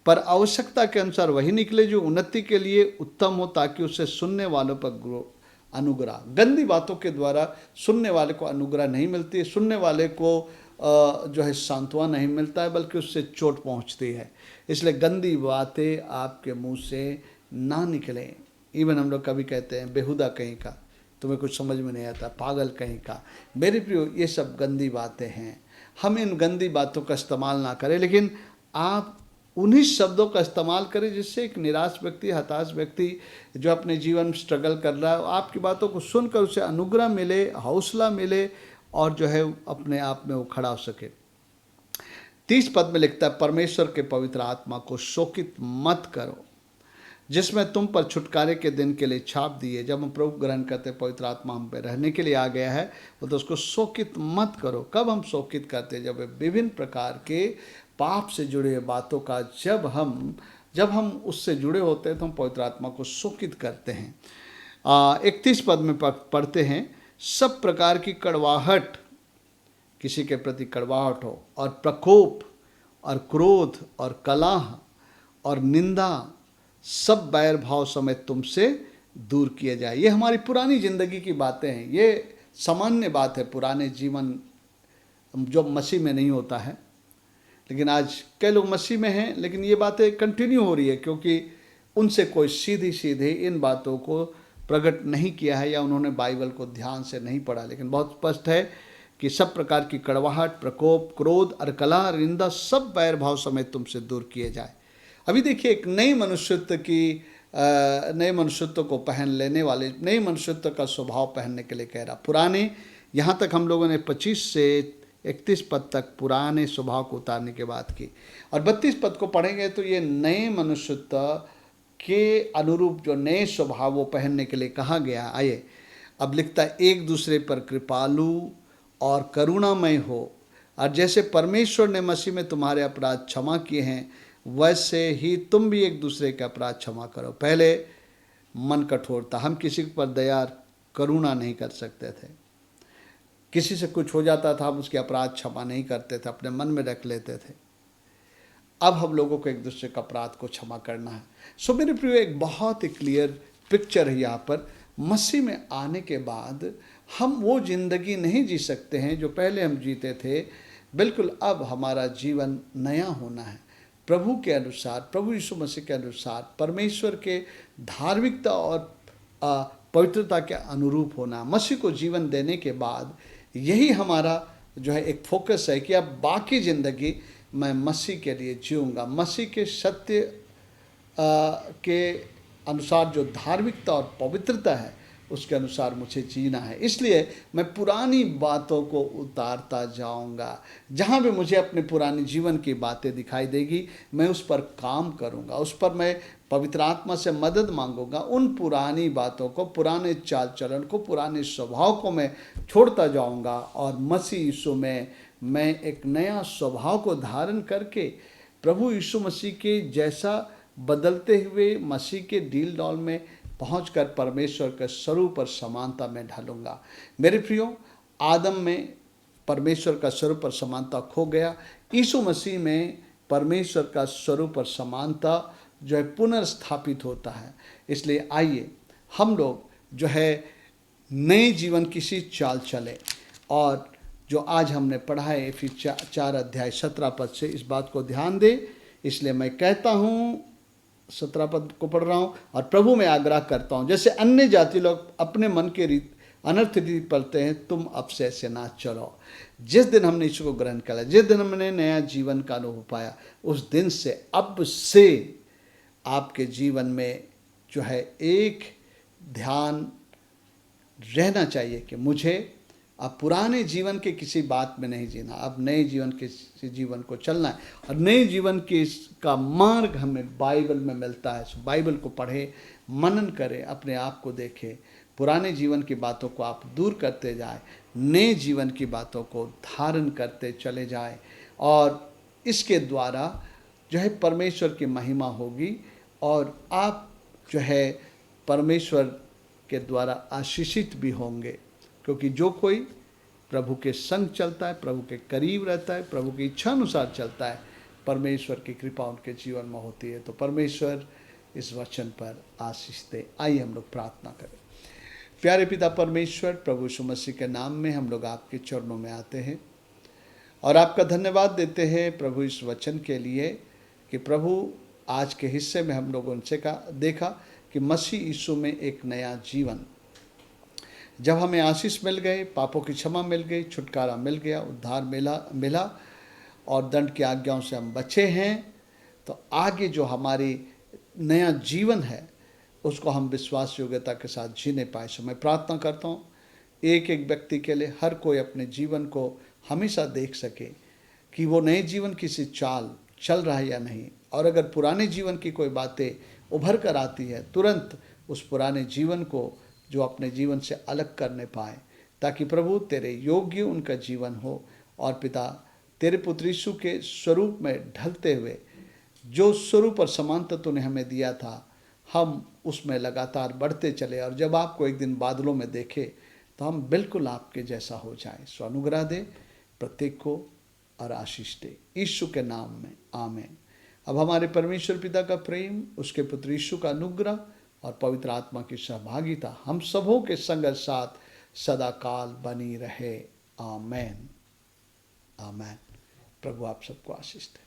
पर आवश्यकता के अनुसार वही निकले जो उन्नति के लिए उत्तम हो, ताकि उससे सुनने वालों पर अनुग्रह। गंदी बातों के द्वारा सुनने वाले को अनुग्रह नहीं मिलती है, सुनने वाले को जो है सांत्वना नहीं मिलता है, बल्कि उससे चोट पहुंचती है। इसलिए गंदी बातें आपके मुंह से ना निकलें। इवन हम लोग कभी कहते हैं बेहुदा कहीं का, तुम्हें कुछ समझ में नहीं आता, पागल कहीं का। मेरे प्रियो, ये सब गंदी बातें हैं। हम इन गंदी बातों का इस्तेमाल ना करें, लेकिन आप उन्हीं शब्दों का इस्तेमाल करें जिससे एक निराश व्यक्ति, हताश व्यक्ति जो अपने जीवन में स्ट्रगल कर रहा है, आपकी बातों को सुनकर उसे अनुग्रह मिले, हौसला मिले और जो है अपने आप में वो खड़ा हो सके। 30 पद में लिखता है परमेश्वर के पवित्र आत्मा को शोकित मत करो, जिसमें तुम पर छुटकारे के दिन के लिए छाप दिए। जब हम प्रभु ग्रहण करते, पवित्र आत्मा हम पे रहने के लिए आ गया है, तो उसको शोकित मत करो। कब हम शोकित करते? जब विभिन्न प्रकार के पाप से जुड़े हुए बातों का जब हम उससे जुड़े होते हैं तो हम पवित्र आत्मा को शोकित करते हैं। 31 पद में पढ़ते हैं सब प्रकार की कड़वाहट, किसी के प्रति कड़वाहट हो, और प्रकोप और क्रोध और कलह और निंदा, सब बैर भाव समेत तुमसे दूर किए जाए। ये हमारी पुरानी जिंदगी की बातें हैं, ये सामान्य बात है पुराने जीवन जो मसीह में नहीं होता है। लेकिन आज कई लोग मसीह में हैं, लेकिन ये बातें कंटिन्यू हो रही है, क्योंकि उनसे कोई सीधी सीधी इन बातों को प्रकट नहीं किया है, या उन्होंने बाइबल को ध्यान से नहीं पढ़ा। लेकिन बहुत स्पष्ट है कि सब प्रकार की कड़वाहट, प्रकोप, क्रोध और कलह, निंदा, सब बैर भाव समेत तुमसे दूर किए जाए। अभी देखिए, एक नए मनुष्यत्व को पहन लेने वाले, नए मनुष्यत्व का स्वभाव पहनने के लिए कह रहा। पुराने, यहाँ तक हम लोगों ने 25 से 31 पद तक पुराने स्वभाव को उतारने की बात की, और 32 पद को पढ़ेंगे तो ये नए मनुष्यत्व के अनुरूप जो नए स्वभाव वो पहनने के लिए कहा गया। आइए, अब लिखता है एक दूसरे पर कृपालु और करुणामय हो, और जैसे परमेश्वर ने मसीह में तुम्हारे अपराध क्षमा किए हैं, वैसे ही तुम भी एक दूसरे के अपराध क्षमा करो। पहले मन कठोरता, हम किसी पर दया करुणा नहीं कर सकते थे। किसी से कुछ हो जाता था, हम उसके अपराध क्षमा नहीं करते थे, अपने मन में रख लेते थे। अब हम लोगों को एक दूसरे का अपराध को क्षमा करना है। सो मेरे प्रिय, एक बहुत ही क्लियर पिक्चर है यहाँ पर। मसीह में आने के बाद हम वो जिंदगी नहीं जी सकते हैं जो पहले हम जीते थे। बिल्कुल, अब हमारा जीवन नया होना है, प्रभु के अनुसार, प्रभु यीशु मसीह के अनुसार, परमेश्वर के धार्मिकता और पवित्रता के अनुरूप होना। मसीह को जीवन देने के बाद यही हमारा जो है एक फोकस है कि अब बाकी ज़िंदगी मैं मसीह के लिए जीऊँगा, मसीह के सत्य के अनुसार जो धार्मिकता और पवित्रता है उसके अनुसार मुझे जीना है। इसलिए मैं पुरानी बातों को उतारता जाऊंगा। जहाँ भी मुझे अपने पुराने जीवन की बातें दिखाई देगी, मैं उस पर काम करूंगा, उस पर मैं पवित्र आत्मा से मदद मांगूंगा। उन पुरानी बातों को, पुराने चाल चलन को, पुराने स्वभाव को मैं छोड़ता जाऊंगा, और मसीह यीशु में मैं एक नया स्वभाव को धारण करके प्रभु यीशु मसीह के जैसा बदलते हुए मसीह के डील डॉल में पहुंचकर परमेश्वर के स्वरूप और समानता में ढलूंगा। मेरे प्रियो, आदम में परमेश्वर का स्वरूप और समानता खो गया, यीशु मसीह में परमेश्वर का स्वरूप और समानता जो है पुनर्स्थापित होता है। इसलिए आइए हम लोग जो है नए जीवन की सी चाल चले, और जो आज हमने पढ़ा है फिर 4 अध्याय 17 पद से इस बात को ध्यान दे। इसलिए मैं कहता हूँ, 17 पद को पढ़ रहा हूँ, और प्रभु में आग्रह करता हूँ, जैसे अन्य जाति लोग अपने मन के अनर्थ रीति पढ़ते हैं, तुम अब से ऐसे ना चलो। जिस दिन हमने यीशु को ग्रहण किया, जिस दिन हमने नया जीवन का अनुभव पाया, उस दिन से अब से आपके जीवन में जो है एक ध्यान रहना चाहिए कि मुझे अब पुराने जीवन के किसी बात में नहीं जीना, अब नए जीवन के जीवन को चलना है। और नए जीवन के का मार्ग हमें बाइबल में मिलता है। सो बाइबल को पढ़े, मनन करें, अपने आप को देखें, पुराने जीवन की बातों को आप दूर करते जाए, नए जीवन की बातों को धारण करते चले जाए, और इसके द्वारा जो है परमेश्वर की महिमा होगी, और आप जो है परमेश्वर के द्वारा आशीषित भी होंगे। क्योंकि जो कोई प्रभु के संग चलता है, प्रभु के करीब रहता है, प्रभु की इच्छा अनुसार चलता है, परमेश्वर की कृपा उनके जीवन में होती है। तो परमेश्वर इस वचन पर आशीष दे। आइए हम लोग प्रार्थना करें। प्यारे पिता परमेश्वर, प्रभु यीशु मसीह के नाम में हम लोग आपके चरणों में आते हैं और आपका धन्यवाद देते हैं प्रभु इस वचन के लिए कि प्रभु आज के हिस्से में हम लोगों से देखा कि मसीह यीशु में एक नया जीवन, जब हमें आशीष मिल गए, पापों की क्षमा मिल गई, छुटकारा मिल गया, उद्धार मिला और दंड की आज्ञाओं से हम बचे हैं, तो आगे जो हमारी नया जीवन है उसको हम विश्वास योग्यता के साथ जीने पाए। सो मैं प्रार्थना करता हूँ एक एक व्यक्ति के लिए, हर कोई अपने जीवन को हमेशा देख सके कि वो नए जीवन की सी चाल चल रहा है या नहीं, और अगर पुराने जीवन की कोई बातें उभर कर आती है, तुरंत उस पुराने जीवन को जो अपने जीवन से अलग करने पाए, ताकि प्रभु तेरे योग्य उनका जीवन हो, और पिता तेरे पुत्र यीशु के स्वरूप में ढलते हुए जो स्वरूप और समानता तूने हमें दिया था, हम उसमें लगातार बढ़ते चले, और जब आपको एक दिन बादलों में देखे तो हम बिल्कुल आपके जैसा हो जाए। सो अनुग्रह दे प्रत्येक को और आशीष दे, यीशु के नाम में, आमीन। अब हमारे परमेश्वर पिता का प्रेम, उसके पुत्र यीशु का अनुग्रह और पवित्र आत्मा की सहभागिता हम सबों के संग साथ सदा काल बनी रहे। आमीन, आमीन। प्रभु आप सबको आशीष दे।